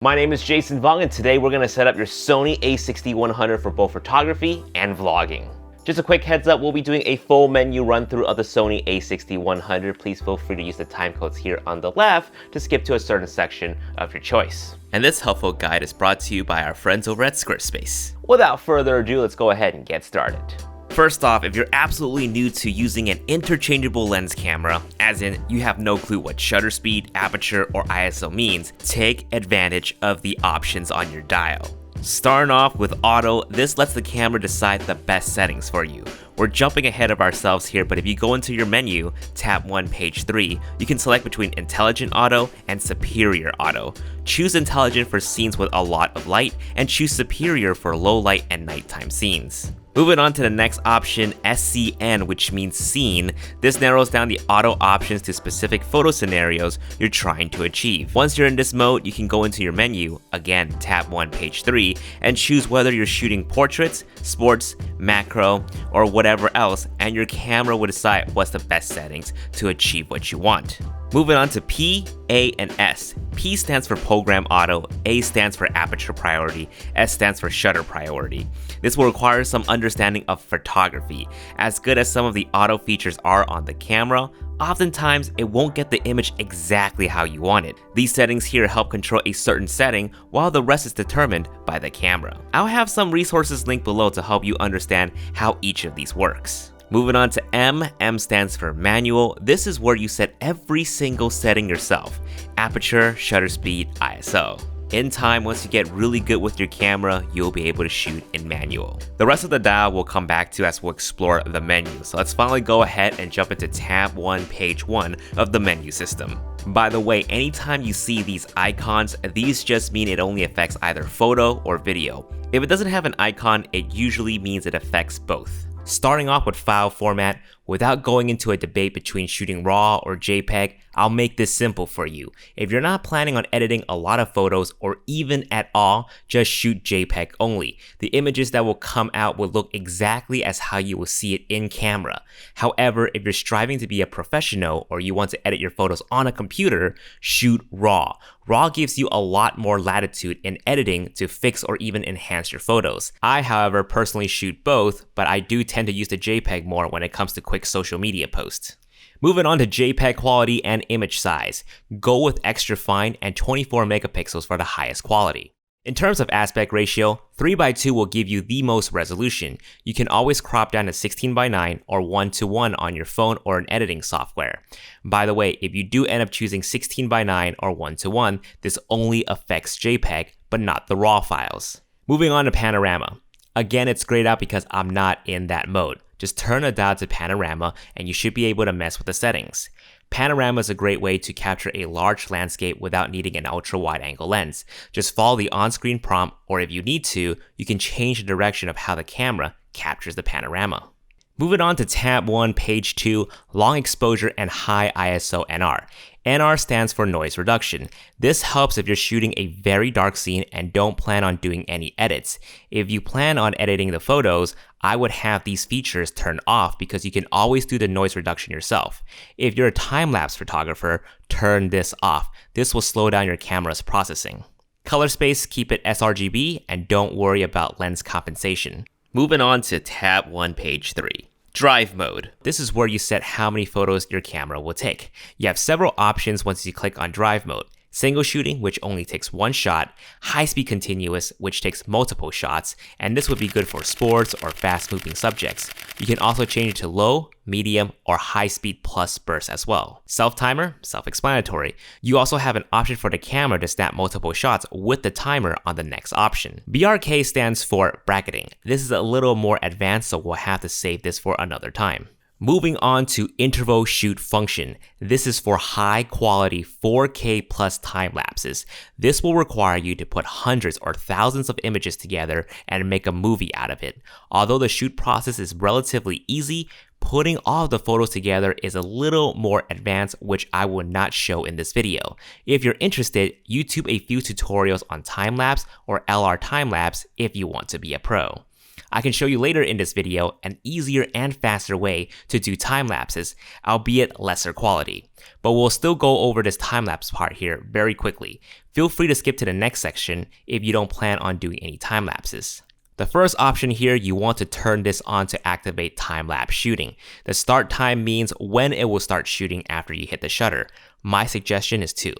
My name is Jason Vong, and today we're going to set up your Sony a6100 for both photography and vlogging. Just a quick heads up, we'll be doing a full menu run through of the Sony a6100. Please feel free to use the time codes here on the left to skip to a certain section of your choice. And this helpful guide is brought to you by our friends over at Squarespace. Without further ado, let's go ahead and get started. First off, if you're absolutely new to using an interchangeable lens camera, as in you have no clue what shutter speed, aperture, or ISO means, take advantage of the options on your dial. Starting off with auto, this lets the camera decide the best settings for you. We're jumping ahead of ourselves here, but if you go into your menu, tab 1, page 3, you can select between intelligent auto and superior auto. Choose intelligent for scenes with a lot of light, and choose superior for low light and nighttime scenes. Moving on to the next option, SCN, which means scene. This narrows down the auto options to specific photo scenarios you're trying to achieve. Once you're in this mode, you can go into your menu, again tab 1, page 3, and choose whether you're shooting portraits, sports, macro, or whatever else, and your camera will decide what's the best settings to achieve what you want. Moving on to P, A, and S. P stands for program auto, A stands for aperture priority, S stands for shutter priority. This will require some understanding of photography. As good as some of the auto features are on the camera, oftentimes it won't get the image exactly how you want it. These settings here help control a certain setting while the rest is determined by the camera. I'll have some resources linked below to help you understand how each of these works. Moving on to M, M stands for manual. This is where you set every single setting yourself: aperture, shutter speed, ISO. In time, once you get really good with your camera, you'll be able to shoot in manual. The rest of the dial we'll come back to as we'll explore the menu. So let's finally go ahead and jump into tab 1, page 1 of the menu system. By the way, anytime you see these icons, these just mean it only affects either photo or video. If it doesn't have an icon, it usually means it affects both. Starting off with file format, without going into a debate between shooting RAW or JPEG, I'll make this simple for you. If you're not planning on editing a lot of photos or even at all, just shoot JPEG only. The images that will come out will look exactly as how you will see it in camera. However, if you're striving to be a professional or you want to edit your photos on a computer, shoot RAW. RAW gives you a lot more latitude in editing to fix or even enhance your photos. I, however, personally shoot both, but I do tend to use the JPEG more when it comes to quick social media posts. Moving on to JPEG quality and image size. Go with extra fine and 24 megapixels for the highest quality. In terms of aspect ratio, 3:2 will give you the most resolution. You can always crop down to 16:9 or 1:1 on your phone or an editing software. By the way, if you do end up choosing 16:9 or 1:1, this only affects JPEG, but not the RAW files. Moving on to Panorama. Again, it's grayed out because I'm not in that mode. Just turn a dial to Panorama and you should be able to mess with the settings. Panorama is a great way to capture a large landscape without needing an ultra-wide angle lens. Just follow the on-screen prompt, or if you need to, you can change the direction of how the camera captures the panorama. Moving on to tab 1, page 2, long exposure and high ISO NR. NR stands for noise reduction. This helps if you're shooting a very dark scene and don't plan on doing any edits. If you plan on editing the photos, I would have these features turned off because you can always do the noise reduction yourself. If you're a time-lapse photographer, turn this off. This will slow down your camera's processing. Color space, keep it sRGB and don't worry about lens compensation. Moving on to tab 1, page 3. Drive mode. This is where you set how many photos your camera will take. You have several options once you click on drive mode. Single shooting, which only takes one shot, high-speed continuous, which takes multiple shots, and this would be good for sports or fast-moving subjects. You can also change it to low, medium, or high-speed plus burst as well. Self-timer, self-explanatory. You also have an option for the camera to snap multiple shots with the timer on the next option. BRK stands for bracketing. This is a little more advanced, so we'll have to save this for another time. Moving on to interval shoot function. This is for high quality 4K plus time lapses. This will require you to put hundreds or thousands of images together and make a movie out of it. Although the shoot process is relatively easy, putting all of the photos together is a little more advanced, which I will not show in this video. If you're interested, YouTube a few tutorials on time-lapse or LR time-lapse if you want to be a pro. I can show you later in this video an easier and faster way to do time lapses, albeit lesser quality. But we'll still go over this time lapse part here very quickly. Feel free to skip to the next section if you don't plan on doing any time lapses. The first option here, you want to turn this on to activate time-lapse shooting. The start time means when it will start shooting after you hit the shutter. My suggestion is 2.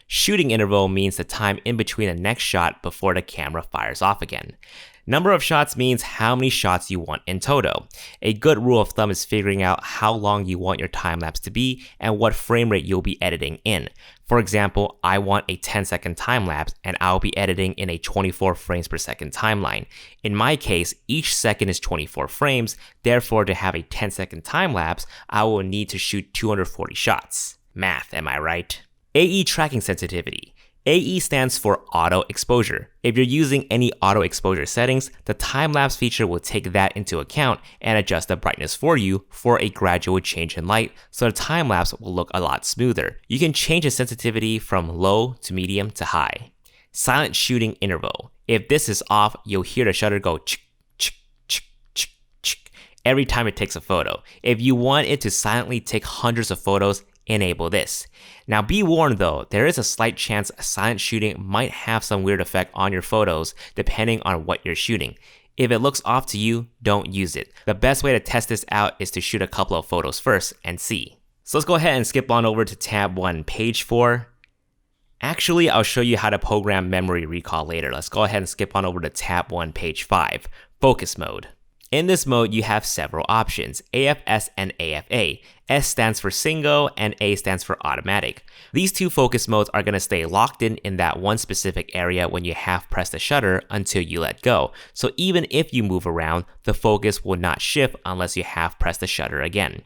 Shooting interval means the time in between the next shot before the camera fires off again. Number of shots means how many shots you want in total. A good rule of thumb is figuring out how long you want your time-lapse to be and what frame rate you'll be editing in. For example, I want a 10-second time-lapse and I'll be editing in a 24 frames per second timeline. In my case, each second is 24 frames, therefore to have a 10-second time-lapse, I will need to shoot 240 shots. Math, am I right? AE tracking sensitivity. AE stands for auto exposure. If you're using any auto exposure settings, the time-lapse feature will take that into account and adjust the brightness for you for a gradual change in light, so the time-lapse will look a lot smoother. You can change the sensitivity from low to medium to high. Silent shooting interval. If this is off, you'll hear the shutter go chick, chick, chick, chick, chick every time it takes a photo. If you want it to silently take hundreds of photos, enable this. Now be warned though, there is a slight chance silent shooting might have some weird effect on your photos depending on what you're shooting. If it looks off to you, don't use it. The best way to test this out is to shoot a couple of photos first and see. So let's go ahead and skip on over to tab 1, page 4. Actually, I'll show you how to program memory recall later. Let's go ahead and skip on over to tab 1, page 5, focus mode. In this mode, you have several options, AFS and AFA. S stands for single and A stands for automatic. These two focus modes are going to stay locked in that one specific area when you half press the shutter until you let go. So even if you move around, the focus will not shift unless you half press the shutter again.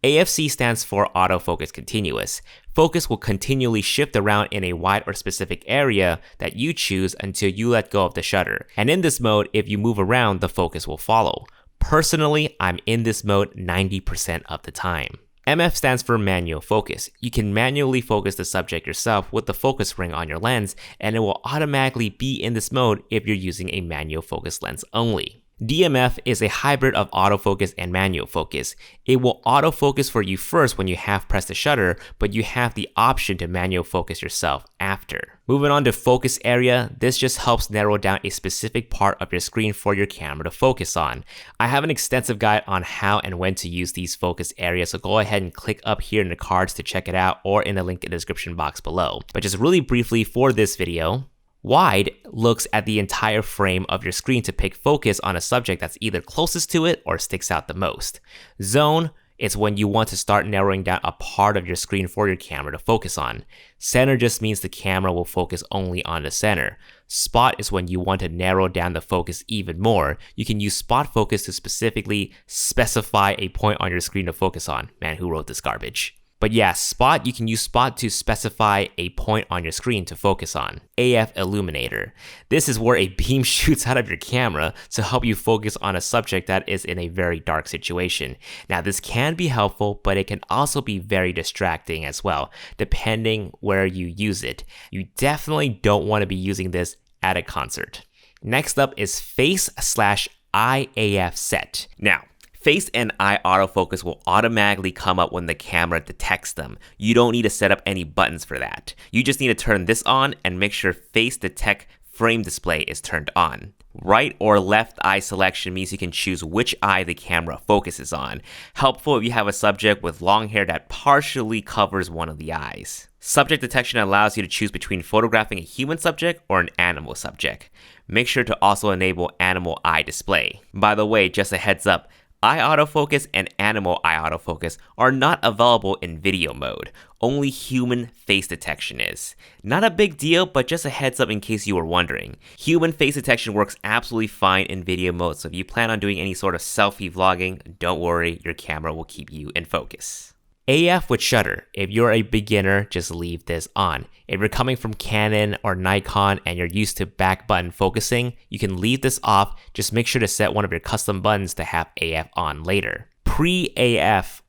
AFC stands for autofocus continuous. Focus will continually shift around in a wide or specific area that you choose until you let go of the shutter. And in this mode, if you move around, the focus will follow. Personally, I'm in this mode 90% of the time. MF stands for manual focus. You can manually focus the subject yourself with the focus ring on your lens, and it will automatically be in this mode if you're using a manual focus lens only. DMF is a hybrid of autofocus and manual focus. It will autofocus for you first when you half press the shutter, but you have the option to manual focus yourself after. Moving on to focus area, this just helps narrow down a specific part of your screen for your camera to focus on. I have an extensive guide on how and when to use these focus areas, so go ahead and click up here in the cards to check it out or in the link in the description box below. But just really briefly for this video, wide looks at the entire frame of your screen to pick focus on a subject that's either closest to it or sticks out the most. Zone is when you want to start narrowing down a part of your screen for your camera to focus on. Center just means the camera will focus only on the center. Spot is when you want to narrow down the focus even more. You can use spot focus to specifically specify a point on your screen to focus on. Man, who wrote this garbage? But yeah, spot, you can use spot to specify a point on your screen to focus on. AF illuminator. This is where a beam shoots out of your camera to help you focus on a subject that is in a very dark situation. Now this can be helpful, but it can also be very distracting as well, depending where you use it. You definitely don't want to be using this at a concert. Next up is face/eye AF set. Now, face and eye autofocus will automatically come up when the camera detects them. You don't need to set up any buttons for that. You just need to turn this on and make sure face detect frame display is turned on. Right or left eye selection means you can choose which eye the camera focuses on. Helpful if you have a subject with long hair that partially covers one of the eyes. Subject detection allows you to choose between photographing a human subject or an animal subject. Make sure to also enable animal eye display. By the way, just a heads up, eye autofocus and animal eye autofocus are not available in video mode. Only human face detection is. Not a big deal, but just a heads up in case you were wondering. Human face detection works absolutely fine in video mode, so if you plan on doing any sort of selfie vlogging, don't worry, your camera will keep you in focus. AF with shutter. If you're a beginner, just leave this on. If you're coming from Canon or Nikon and you're used to back button focusing, you can leave this off. Just make sure to set one of your custom buttons to have AF on later. Pre-AF,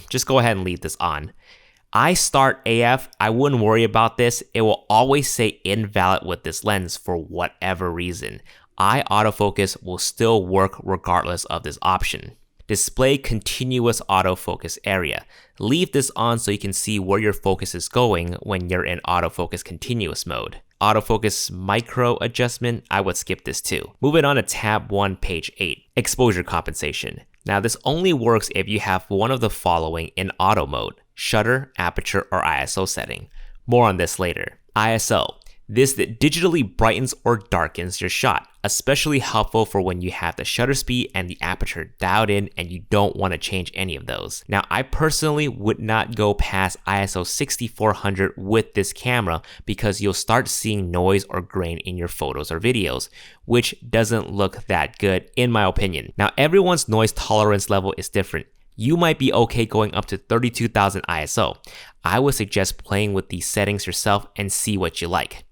just go ahead and leave this on. I start AF, I wouldn't worry about this. It will always say invalid with this lens for whatever reason. autofocus will still work regardless of this option. Display continuous autofocus area. Leave this on so you can see where your focus is going when you're in autofocus continuous mode. Autofocus micro adjustment, I would skip this too. Moving on to tab 1, page 8, exposure compensation. Now this only works if you have one of the following in auto mode: shutter, aperture, or ISO setting. More on this later. ISO. This digitally brightens or darkens your shot, especially helpful for when you have the shutter speed and the aperture dialed in and you don't want to change any of those. Now, I personally would not go past ISO 6400 with this camera because you'll start seeing noise or grain in your photos or videos, which doesn't look that good in my opinion. Now, everyone's noise tolerance level is different. You might be okay going up to 32,000 ISO. I would suggest playing with these settings yourself and see what you like.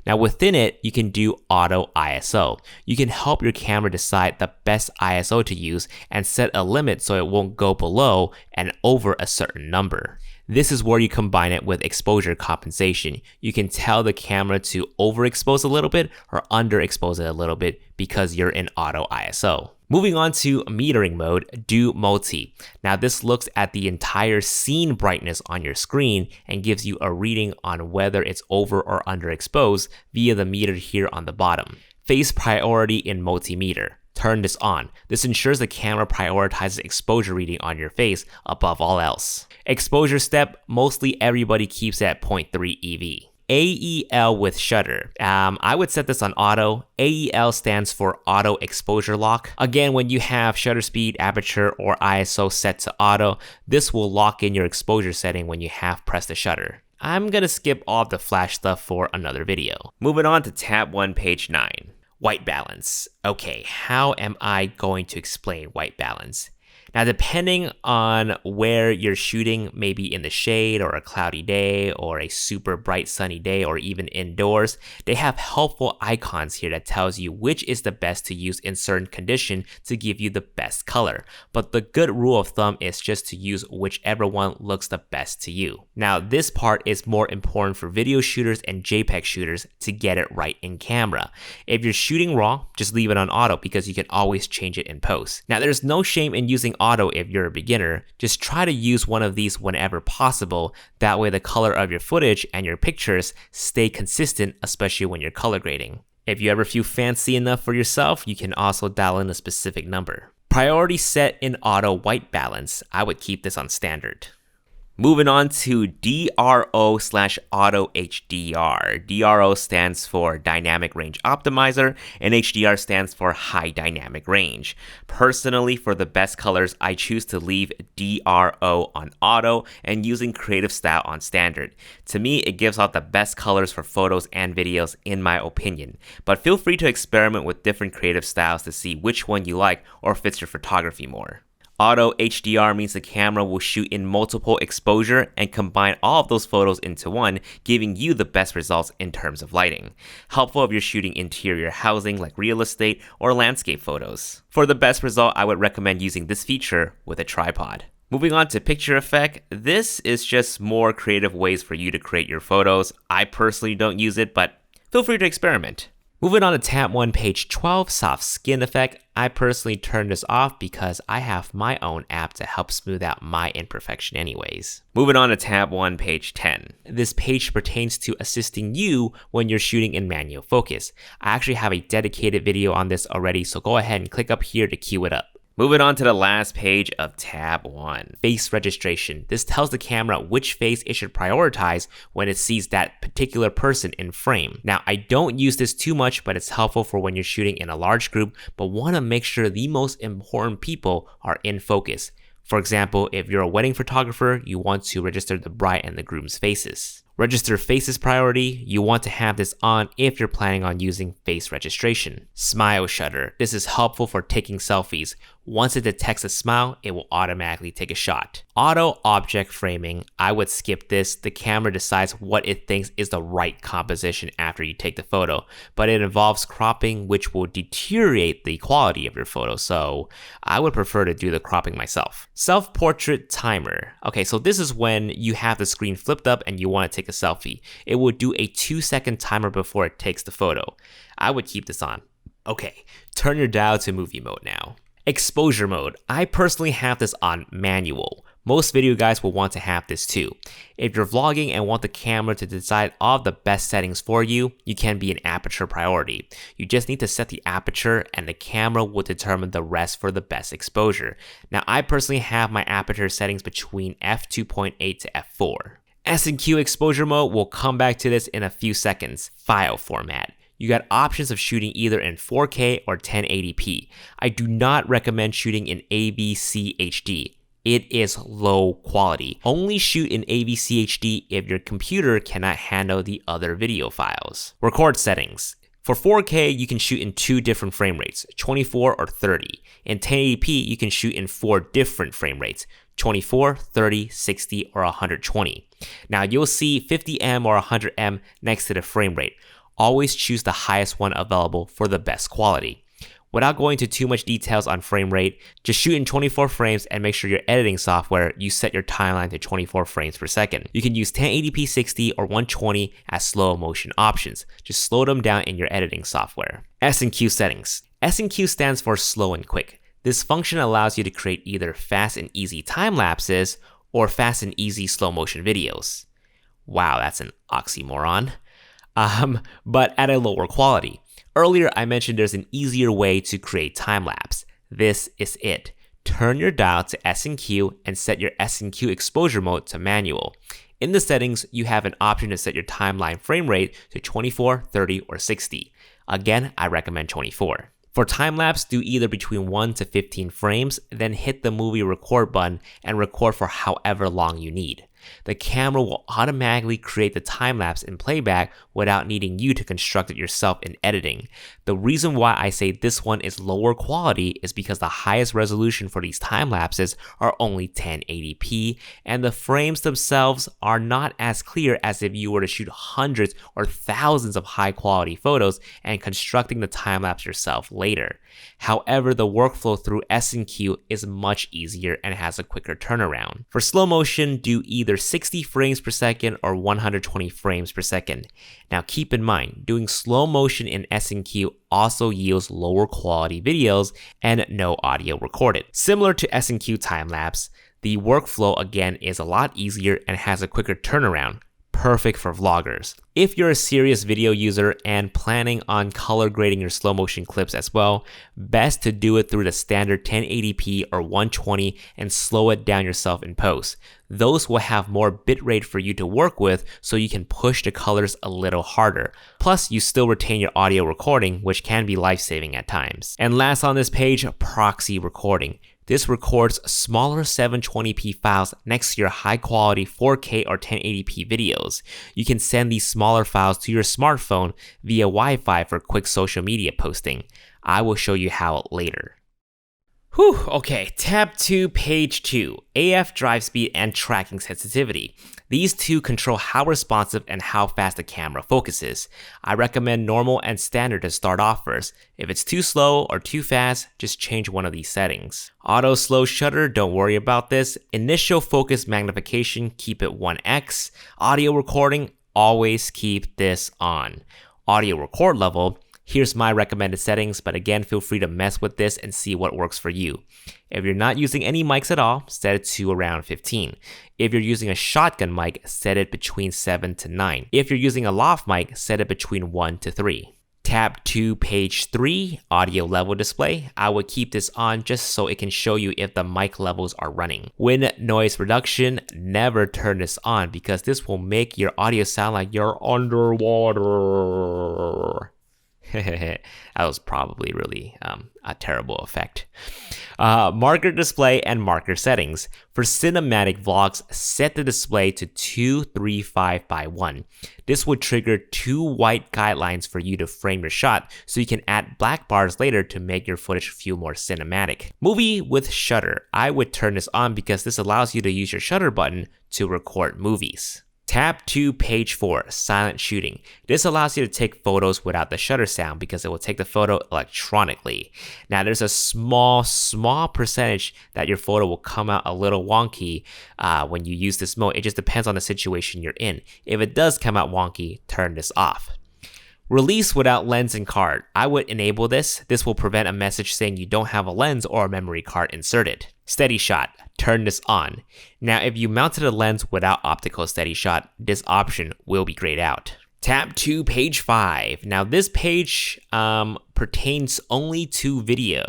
Now within it, you can do auto ISO. You can help your camera decide the best ISO to use and set a limit so it won't go below and over a certain number. This is where you combine it with exposure compensation. You can tell the camera to overexpose a little bit or underexpose it a little bit because you're in auto ISO. Moving on to metering mode, do multi. Now this looks at the entire scene brightness on your screen and gives you a reading on whether it's over or underexposed via the meter here on the bottom. Face priority in multimeter. Turn this on. This ensures the camera prioritizes exposure reading on your face above all else. Exposure step, mostly everybody keeps at 0.3 EV. AEL with shutter. I would set this on auto. AEL stands for auto exposure lock. Again, when you have shutter speed, aperture, or ISO set to auto, this will lock in your exposure setting when you have pressed the shutter. I'm gonna skip all of the flash stuff for another video. Moving on to tab 1, page 9. White balance. Okay, how am I going to explain white balance? Now, depending on where you're shooting, maybe in the shade or a cloudy day or a super bright sunny day or even indoors, they have helpful icons here that tells you which is the best to use in certain condition to give you the best color. But the good rule of thumb is just to use whichever one looks the best to you. Now, this part is more important for video shooters and JPEG shooters to get it right in camera. If you're shooting raw, just leave it on auto because you can always change it in post. Now, there's no shame in using auto if you're a beginner. Just try to use one of these whenever possible. That way the color of your footage and your pictures stay consistent, especially when you're color grading. If you ever feel fancy enough for yourself, you can also dial in a specific number. Priority set in auto white balance. I would keep this on standard. Moving on to DRO/Auto HDR. DRO stands for Dynamic Range Optimizer, and HDR stands for High Dynamic Range. Personally, for the best colors, I choose to leave DRO on auto and using Creative Style on standard. To me, it gives out the best colors for photos and videos in my opinion, but feel free to experiment with different creative styles to see which one you like or fits your photography more. Auto HDR means the camera will shoot in multiple exposure and combine all of those photos into one, giving you the best results in terms of lighting. Helpful if you're shooting interior housing like real estate or landscape photos. For the best result, I would recommend using this feature with a tripod. Moving on to picture effect, this is just more creative ways for you to create your photos. I personally don't use it, but feel free to experiment. Moving on to tab 1, page 12, soft skin effect. I personally turn this off because I have my own app to help smooth out my imperfection anyways. Moving on to tab 1, page 10. This page pertains to assisting you when you're shooting in manual focus. I actually have a dedicated video on this already, so go ahead and click up here to queue it up. Moving on to the last page of tab 1, face registration. This tells the camera which face it should prioritize when it sees that particular person in frame. Now, I don't use this too much, but it's helpful for when you're shooting in a large group, but want to make sure the most important people are in focus. For example, if you're a wedding photographer, you want to register the bride and the groom's faces. Register faces priority, you want to have this on if you're planning on using face registration. Smile shutter. This is helpful for taking selfies. Once it detects a smile, it will automatically take a shot. Auto object framing. I would skip this. The camera decides what it thinks is the right composition after you take the photo, but it involves cropping, which will deteriorate the quality of your photo, so I would prefer to do the cropping myself. Self-portrait timer. Okay, so this is when you have the screen flipped up and you want to take a selfie. It will do a 2-second timer before it takes the photo. I would keep this on. Okay, turn your dial to movie mode now. Exposure mode. I personally have this on manual. Most video guys will want to have this too. If you're vlogging and want the camera to decide all of the best settings for you, you can be an aperture priority. You just need to set the aperture and the camera will determine the rest for the best exposure. Now I personally have my aperture settings between f2.8 to f4. S&Q exposure mode, we'll come back to this in a few seconds. File format. You got options of shooting either in 4K or 1080p. I do not recommend shooting in AVC HD. It is low quality. Only shoot in AVC HD if your computer cannot handle the other video files. Record settings. For 4K, you can shoot in 2 different frame rates, 24 or 30. In 1080p, you can shoot in 4 different frame rates, 24, 30, 60, or 120. Now you'll see 50M or 100M next to the frame rate. Always choose the highest one available for the best quality. Without going into too much details on frame rate, just shoot in 24 frames and make sure your editing software, you set your timeline to 24 frames per second. You can use 1080p 60 or 120 as slow motion options. Just slow them down in your editing software. S&Q settings. S&Q stands for slow and quick. This function allows you to create either fast and easy time lapses or fast and easy slow motion videos. Wow, that's an oxymoron. But at a lower quality. Earlier, I mentioned there's an easier way to create time-lapse. This is it. Turn your dial to S&Q and set your S&Q exposure mode to manual. In the settings, you have an option to set your timeline frame rate to 24, 30, or 60. Again, I recommend 24. For time-lapse, do either between 1 to 15 frames, then hit the movie record button and record for however long you need. The camera will automatically create the time-lapse in playback without needing you to construct it yourself in editing. The reason why I say this one is lower quality is because the highest resolution for these time-lapses are only 1080p, and the frames themselves are not as clear as if you were to shoot hundreds or thousands of high-quality photos and constructing the time-lapse yourself later. However, the workflow through S&Q is much easier and has a quicker turnaround. For slow motion, do either 60 frames per second or 120 frames per second. Now keep in mind, doing slow motion in S&Q also yields lower quality videos and no audio recorded. Similar to S&Q time-lapse, the workflow again is a lot easier and has a quicker turnaround. Perfect for vloggers. If you're a serious video user and planning on color grading your slow motion clips as well, best to do it through the standard 1080p or 120 and slow it down yourself in post. Those will have more bitrate for you to work with so you can push the colors a little harder. Plus, you still retain your audio recording, which can be life-saving at times. And last on this page, proxy recording. This records smaller 720p files next to your high-quality 4K or 1080p videos. You can send these smaller files to your smartphone via Wi-Fi for quick social media posting. I will show you how later. Whew, okay, tab 2, page 2, AF drive speed and tracking sensitivity. These two control how responsive and how fast the camera focuses. I recommend normal and standard to start off first. If it's too slow or too fast, just change one of these settings. Auto slow shutter, don't worry about this. Initial focus magnification, keep it 1x. Audio recording, always keep this on. Audio record level, here's my recommended settings, but again, feel free to mess with this and see what works for you. If you're not using any mics at all, set it to around 15. If you're using a shotgun mic, set it between 7 to 9. If you're using a lav mic, set it between 1 to 3. Tab 2, page 3, audio level display. I would keep this on just so it can show you if the mic levels are running. Wind noise reduction, never turn this on because this will make your audio sound like you're underwater. That was probably really a terrible effect. Marker display and marker settings. For cinematic vlogs, set the display to 235 by 1. This would trigger 2 white guidelines for you to frame your shot so you can add black bars later to make your footage feel more cinematic. Movie with shutter. I would turn this on because this allows you to use your shutter button to record movies. Tab 2, page 4, silent shooting. This allows you to take photos without the shutter sound because it will take the photo electronically. Now there's a small percentage that your photo will come out a little wonky when you use this mode. It just depends on the situation you're in. If it does come out wonky, turn this off. Release without lens and card. I would enable this. This will prevent a message saying you don't have a lens or a memory card inserted. Steady shot. Turn this on. Now, if you mounted a lens without optical steady shot, this option will be grayed out. Tab 2, page 5. Now this page pertains only to video.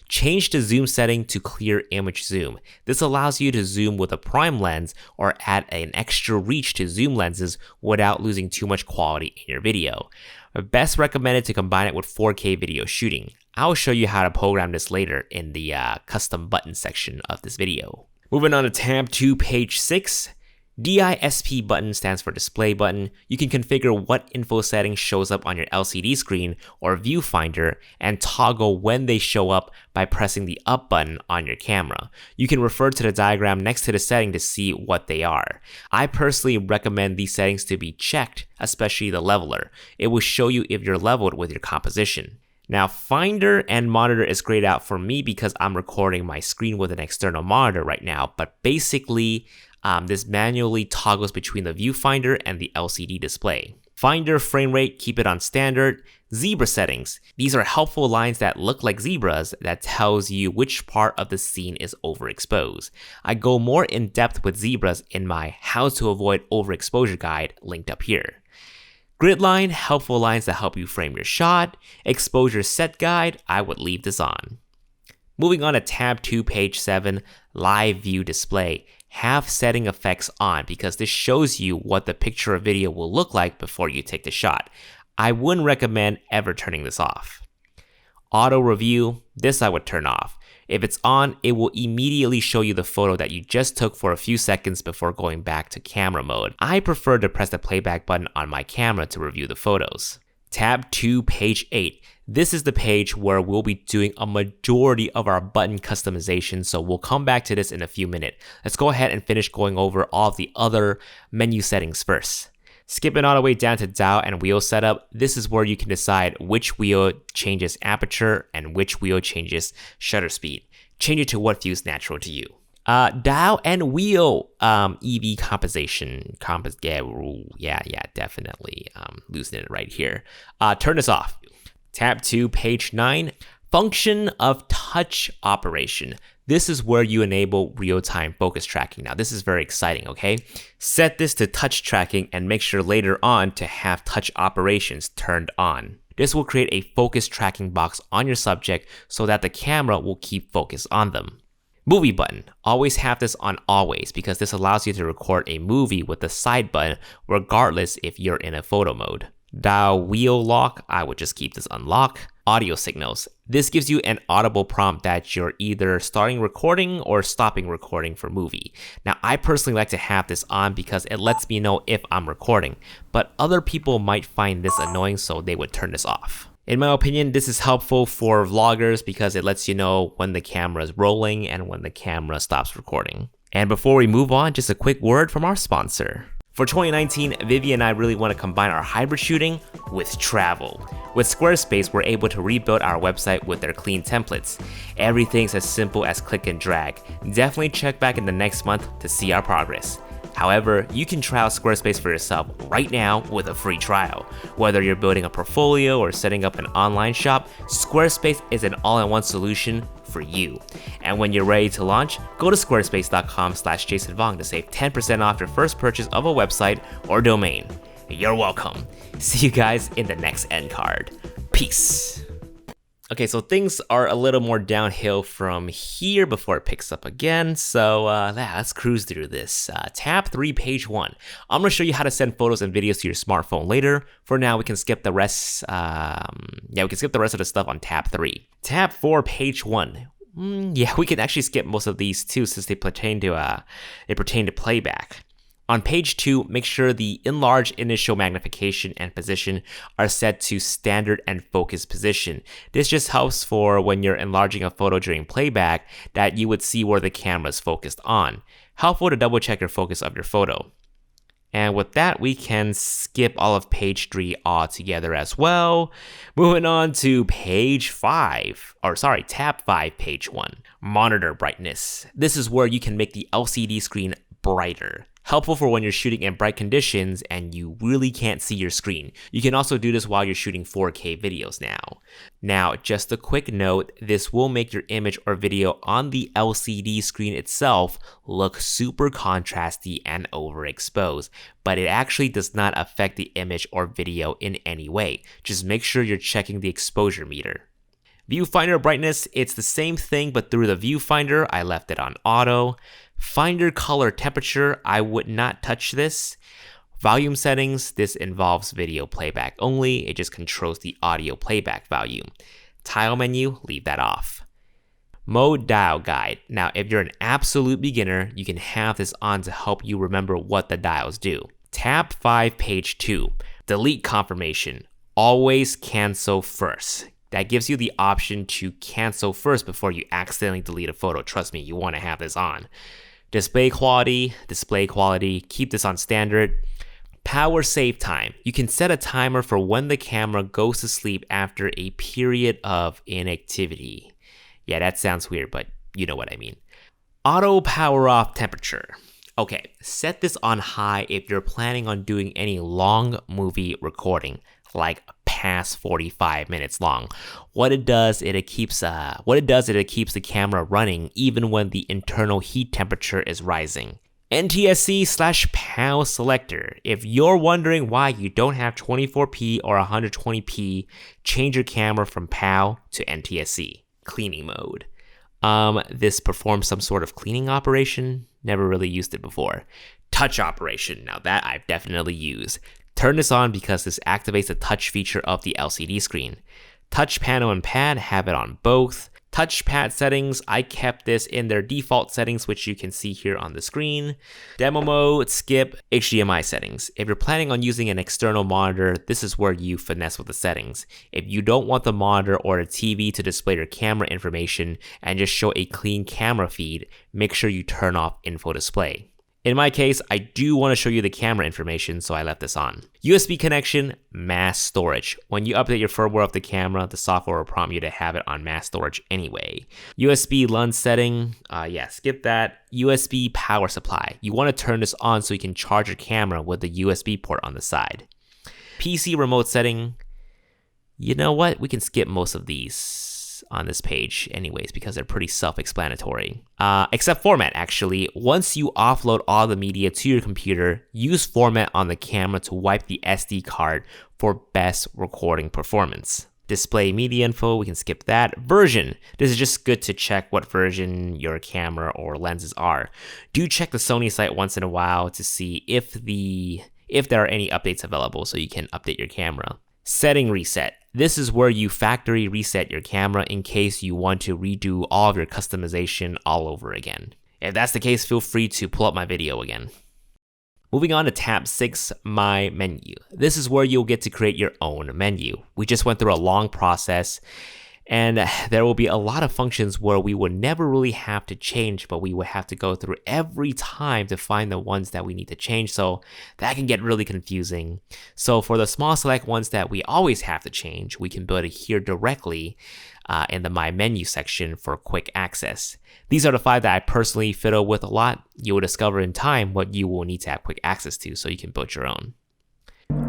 Change the zoom setting to clear image zoom. This allows you to zoom with a prime lens or add an extra reach to zoom lenses without losing too much quality in your video. Best recommended to combine it with 4K video shooting. I'll show you how to program this later in the custom button section of this video. Moving on to tab 2, page 6. DISP button stands for display button. You can configure what info setting shows up on your LCD screen or viewfinder and toggle when they show up by pressing the up button on your camera. You can refer to the diagram next to the setting to see what they are. I personally recommend these settings to be checked, especially the leveler. It will show you if you're leveled with your composition. Now, Finder and Monitor is grayed out for me because I'm recording my screen with an external monitor right now, but basically, this manually toggles between the viewfinder and the LCD display. Finder frame rate, keep it on standard. Zebra settings. These are helpful lines that look like zebras that tells you which part of the scene is overexposed. I go more in depth with zebras in my How to Avoid Overexposure guide linked up here. Grid line, helpful lines that help you frame your shot. Exposure set guide, I would leave this on. Moving on to tab 2, page 7, live view display. Have setting effects on because this shows you what the picture or video will look like before you take the shot. I wouldn't recommend ever turning this off. Auto review, this I would turn off. If it's on, it will immediately show you the photo that you just took for a few seconds before going back to camera mode. I prefer to press the playback button on my camera to review the photos. Tab 2, page 8. This is the page where we'll be doing a majority of our button customization, so we'll come back to this in a few minutes. Let's go ahead and finish going over all of the other menu settings first. Skipping all the way down to dial and wheel setup, this is where you can decide which wheel changes aperture and which wheel changes shutter speed. Change it to what feels natural to you. Dial and wheel EV composition. Definitely losing it right here. Turn this off. Tab 2, page 9. Function of touch operation. This is where you enable real-time focus tracking. Now, this is very exciting, okay? Set this to touch tracking and make sure later on to have touch operations turned on. This will create a focus tracking box on your subject so that the camera will keep focus on them. Movie button. Always have this on always because this allows you to record a movie with the side button regardless if you're in a photo mode. Dial wheel lock, I would just keep this unlocked. Audio signals. This gives you an audible prompt that you're either starting recording or stopping recording for movie. Now, I personally like to have this on because it lets me know if I'm recording, but other people might find this annoying, so they would turn this off. In my opinion, this is helpful for vloggers because it lets you know when the camera is rolling and when the camera stops recording. And before we move on, just a quick word from our sponsor. For 2019, Vivi and I really want to combine our hybrid shooting with travel. With Squarespace, we're able to rebuild our website with their clean templates. Everything's as simple as click and drag. Definitely check back in the next month to see our progress. However, you can try out Squarespace for yourself right now with a free trial. Whether you're building a portfolio or setting up an online shop, Squarespace is an all-in-one solution for you. And when you're ready to launch, go to squarespace.com/JasonVong to save 10% off your first purchase of a website or domain. You're welcome. See you guys in the next end card. Peace. Okay, so things are a little more downhill from here before it picks up again. So let's cruise through this. Tab 3, page 1. I'm going to show you how to send photos and videos to your smartphone later. For now, we can skip the rest. We can skip the rest of the stuff on tab 3. Tab 4, page 1. We can actually skip most of these too since they pertain to playback. On page 2, make sure the enlarge initial magnification and position are set to standard and focus position. This just helps for when you're enlarging a photo during playback that you would see where the camera is focused on. Helpful to double check your focus of your photo. And with that, we can skip all of page 3 altogether as well. Moving on to tab 5, page 1. Monitor brightness. This is where you can make the LCD screen brighter. Helpful for when you're shooting in bright conditions and you really can't see your screen. You can also do this while you're shooting 4K videos now. Now, just a quick note, this will make your image or video on the LCD screen itself look super contrasty and overexposed, but it actually does not affect the image or video in any way. Just make sure you're checking the exposure meter. Viewfinder brightness, it's the same thing, but through the viewfinder, I left it on auto. Finder color temperature, I would not touch this. Volume settings, this involves video playback only. It just controls the audio playback volume. Tile menu, leave that off. Mode dial guide. Now, if you're an absolute beginner, you can have this on to help you remember what the dials do. Tab 5, page 2. Delete confirmation. Always cancel first. That gives you the option to cancel first before you accidentally delete a photo. Trust me, you want to have this on. Display quality, keep this on standard. Power save time. You can set a timer for when the camera goes to sleep after a period of inactivity. Yeah, that sounds weird, but you know what I mean. Auto power off temperature. Okay, set this on high if you're planning on doing any long movie recording, like past 45 minutes long. What it does, it keeps the camera running even when the internal heat temperature is rising. NTSC/PAL selector. If you're wondering why you don't have 24p or 120p, change your camera from PAL to NTSC. Cleaning mode. This performs some sort of cleaning operation. Never really used it before. Touch operation. Now that I've definitely used. Turn this on because this activates the touch feature of the LCD screen. Touch panel and pad, have it on both. Touchpad settings, I kept this in their default settings, which you can see here on the screen. Demo mode, skip, HDMI settings. If you're planning on using an external monitor, this is where you finesse with the settings. If you don't want the monitor or the TV to display your camera information and just show a clean camera feed, make sure you turn off info display. In my case, I do want to show you the camera information, so I left this on. USB connection, mass storage. When you update your firmware of the camera, the software will prompt you to have it on mass storage anyway. USB lens setting, skip that. USB power supply. You want to turn this on so you can charge your camera with the USB port on the side. PC remote setting. You know what? We can skip most of these on this page anyways because they're pretty self-explanatory. Except format, actually. Once you offload all the media to your computer, use format on the camera to wipe the SD card for best recording performance. Display media info, we can skip that. Version, this is just good to check what version your camera or lenses are. Do check the Sony site once in a while to see if there are any updates available so you can update your camera. Setting reset. This is where you factory reset your camera in case you want to redo all of your customization all over again. If that's the case, feel free to pull up my video again. Moving on to tab 6, My Menu. This is where you'll get to create your own menu. We just went through a long process, and there will be a lot of functions where we would never really have to change, but we would have to go through every time to find the ones that we need to change, so that can get really confusing. So for the small select ones that we always have to change, we can build it here directly in the My Menu section for quick access. These are the 5 that I personally fiddle with a lot. You will discover in time what you will need to have quick access to so you can build your own.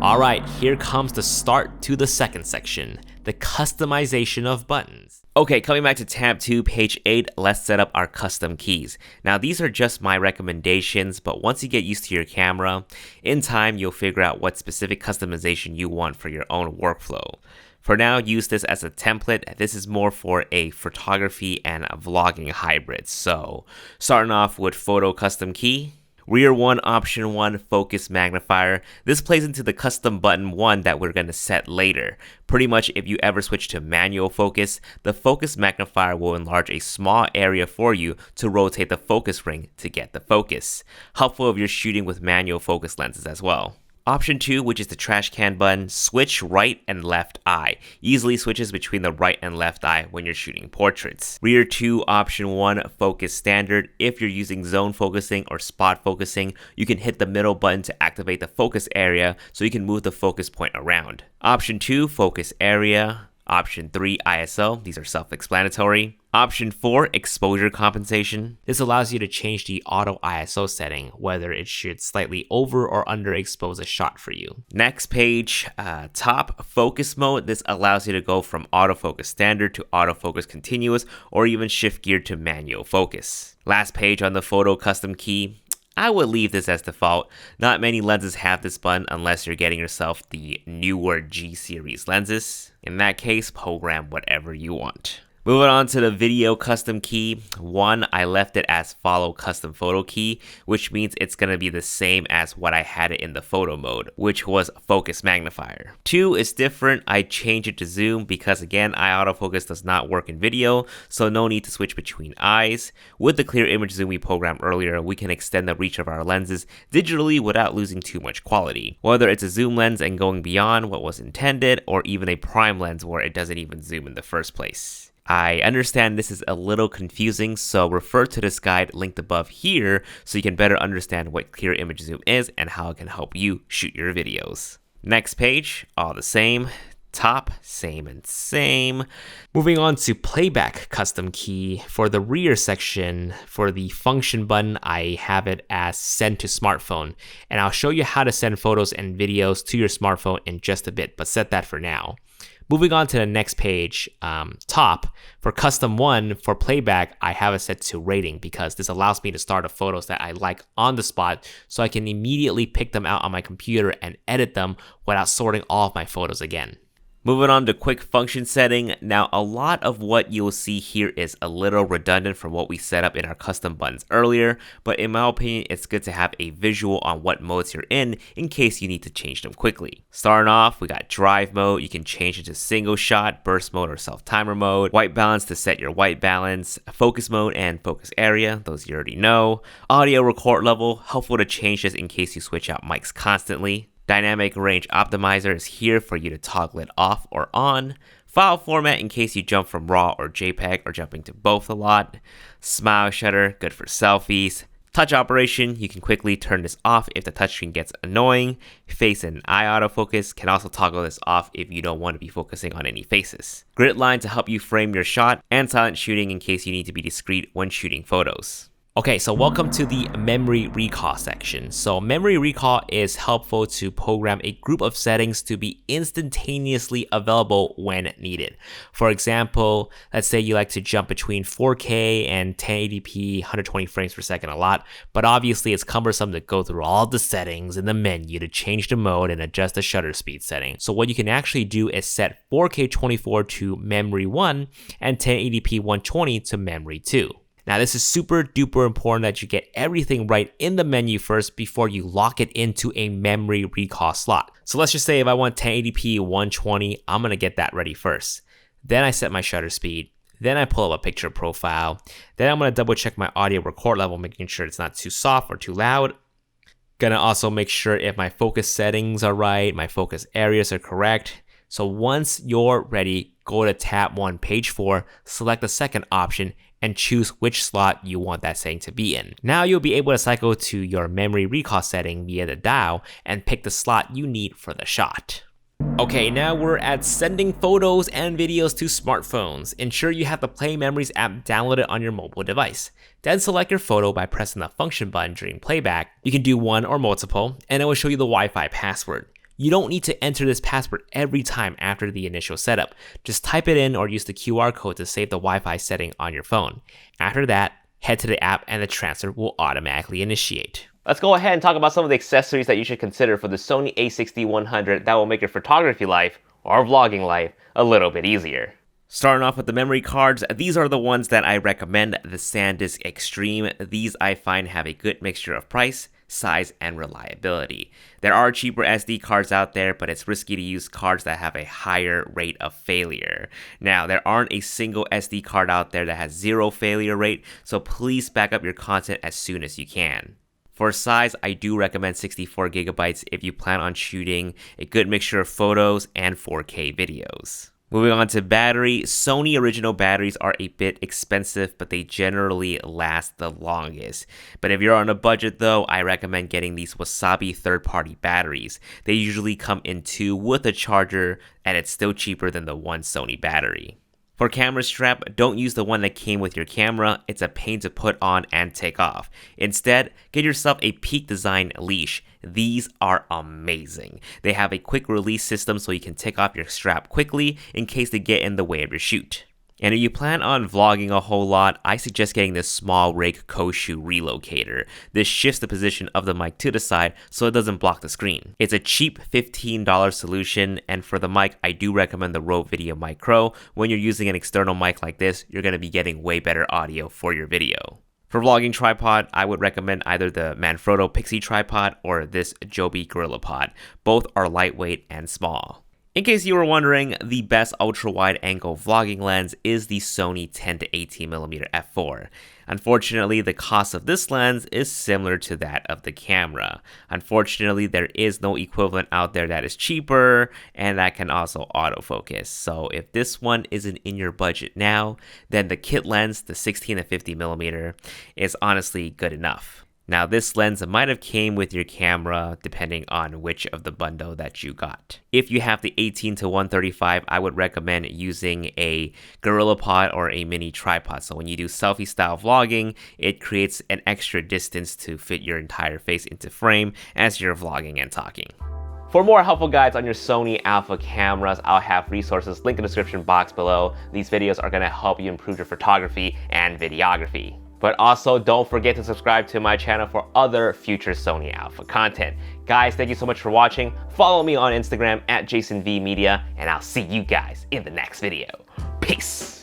Alright, here comes the start to the second section, the customization of buttons. Okay, coming back to tab 2, page 8, let's set up our custom keys. Now these are just my recommendations, but once you get used to your camera, in time you'll figure out what specific customization you want for your own workflow. For now, use this as a template. This is more for a photography and a vlogging hybrid. So, starting off with photo custom key. Rear 1, option 1, focus magnifier. This plays into the custom button 1 that we're going to set later. Pretty much if you ever switch to manual focus, the focus magnifier will enlarge a small area for you to rotate the focus ring to get the focus. Helpful if you're shooting with manual focus lenses as well. Option 2, which is the trash can button, switch right and left eye. Easily switches between the right and left eye when you're shooting portraits. Rear 2, option 1, focus standard. If you're using zone focusing or spot focusing, you can hit the middle button to activate the focus area so you can move the focus point around. Option 2, focus area. Option 3, ISO. These are self-explanatory. Option 4, exposure compensation. This allows you to change the auto ISO setting, whether it should slightly over or underexpose a shot for you. Next page, top focus mode. This allows you to go from autofocus standard to autofocus continuous, or even shift gear to manual focus. Last page on the photo custom key. I would leave this as default. Not many lenses have this button unless you're getting yourself the newer G series lenses. In that case, program whatever you want. Moving on to the video custom key. 1, I left it as follow custom photo key, which means it's going to be the same as what I had it in the photo mode, which was focus magnifier. 2 is different. I changed it to zoom because again, eye autofocus does not work in video, so no need to switch between eyes. With the clear image zoom we programmed earlier, we can extend the reach of our lenses digitally without losing too much quality. Whether it's a zoom lens and going beyond what was intended, or even a prime lens where it doesn't even zoom in the first place. I understand this is a little confusing, so refer to this guide linked above here so you can better understand what clear image zoom is and how it can help you shoot your videos. Next page, all the same. Top, same and same. Moving on to playback custom key. For the rear section, for the function button, I have it as send to smartphone. And I'll show you how to send photos and videos to your smartphone in just a bit, but set that for now. Moving on to the next page, top, for custom 1, for playback, I have it set to rating because this allows me to start the photos that I like on the spot so I can immediately pick them out on my computer and edit them without sorting all of my photos again. Moving on to quick function setting. Now, a lot of what you'll see here is a little redundant from what we set up in our custom buttons earlier, but in my opinion, it's good to have a visual on what modes you're in case you need to change them quickly. Starting off, we got drive mode. You can change it to single shot, burst mode, or self-timer mode. White balance to set your white balance. Focus mode and focus area, those you already know. Audio record level, helpful to change this in case you switch out mics constantly. Dynamic range optimizer is here for you to toggle it off or on. File format in case you jump from RAW or JPEG or jumping to both a lot. Smile shutter, good for selfies. Touch operation, you can quickly turn this off if the touchscreen gets annoying. Face and eye autofocus, can also toggle this off if you don't want to be focusing on any faces. Grid line to help you frame your shot, and silent shooting in case you need to be discreet when shooting photos. Okay, so welcome to the memory recall section. So memory recall is helpful to program a group of settings to be instantaneously available when needed. For example, let's say you like to jump between 4K and 1080p 120 frames per second a lot, but obviously it's cumbersome to go through all the settings in the menu to change the mode and adjust the shutter speed setting. So what you can actually do is set 4K 24 to memory 1 and 1080p 120 to memory 2. Now, this is super duper important that you get everything right in the menu first before you lock it into a memory recall slot. So let's just say if I want 1080p 120, I'm gonna get that ready first. Then I set my shutter speed. Then I pull up a picture profile. Then I'm gonna double check my audio record level, making sure it's not too soft or too loud. Gonna also make sure if my focus settings are right, my focus areas are correct. So once you're ready, go to tab 1, page 4, select the second option, and choose which slot you want that setting to be in. Now you'll be able to cycle to your memory recall setting via the dial and pick the slot you need for the shot. Okay, now we're at sending photos and videos to smartphones. Ensure you have the Play Memories app downloaded on your mobile device. Then select your photo by pressing the function button during playback. You can do one or multiple, and it will show you the Wi-Fi password. You don't need to enter this password every time after the initial setup. Just type it in or use the QR code to save the Wi-Fi setting on your phone. After that, head to the app and the transfer will automatically initiate. Let's go ahead and talk about some of the accessories that you should consider for the Sony a6100 that will make your photography life or vlogging life a little bit easier. Starting off with the memory cards, these are the ones that I recommend, the SanDisk Extreme. These I find have a good mixture of price, size, and reliability. There are cheaper SD cards out there, but it's risky to use cards that have a higher rate of failure. Now, there aren't a single SD card out there that has 0 failure rate, so please back up your content as soon as you can. For size, I do recommend 64 gigabytes if you plan on shooting a good mixture of photos and 4K videos. Moving on to battery, Sony original batteries are a bit expensive, but they generally last the longest. But if you're on a budget though, I recommend getting these Wasabi third-party batteries. They usually come in 2 with a charger, and it's still cheaper than the one Sony battery. For camera strap, don't use the one that came with your camera. It's a pain to put on and take off. Instead, get yourself a Peak Design leash. These are amazing. They have a quick release system so you can take off your strap quickly in case they get in the way of your shoot. And if you plan on vlogging a whole lot, I suggest getting this small rig Koshu relocator. This shifts the position of the mic to the side so it doesn't block the screen. It's a cheap $15 solution, and for the mic, I do recommend the Rode Video Mic Pro. When you're using an external mic like this, you're going to be getting way better audio for your video. For vlogging tripod, I would recommend either the Manfrotto Pixie tripod or this Joby GorillaPod. Both are lightweight and small. In case you were wondering, the best ultra-wide angle vlogging lens is the Sony 10 to 18mm f4. Unfortunately, the cost of this lens is similar to that of the camera. Unfortunately, there is no equivalent out there that is cheaper and that can also autofocus. So if this one isn't in your budget now, then the kit lens, the 16 to 50mm, is honestly good enough. Now, this lens might have came with your camera depending on which of the bundle that you got. If you have the 18 to 135, I would recommend using a GorillaPod or a mini tripod. So when you do selfie style vlogging, it creates an extra distance to fit your entire face into frame as you're vlogging and talking. For more helpful guides on your Sony Alpha cameras, I'll have resources linked in the description box below. These videos are going to help you improve your photography and videography. But also, don't forget to subscribe to my channel for other future Sony Alpha content. Guys, thank you so much for watching. Follow me on Instagram at JasonVMedia, and I'll see you guys in the next video. Peace!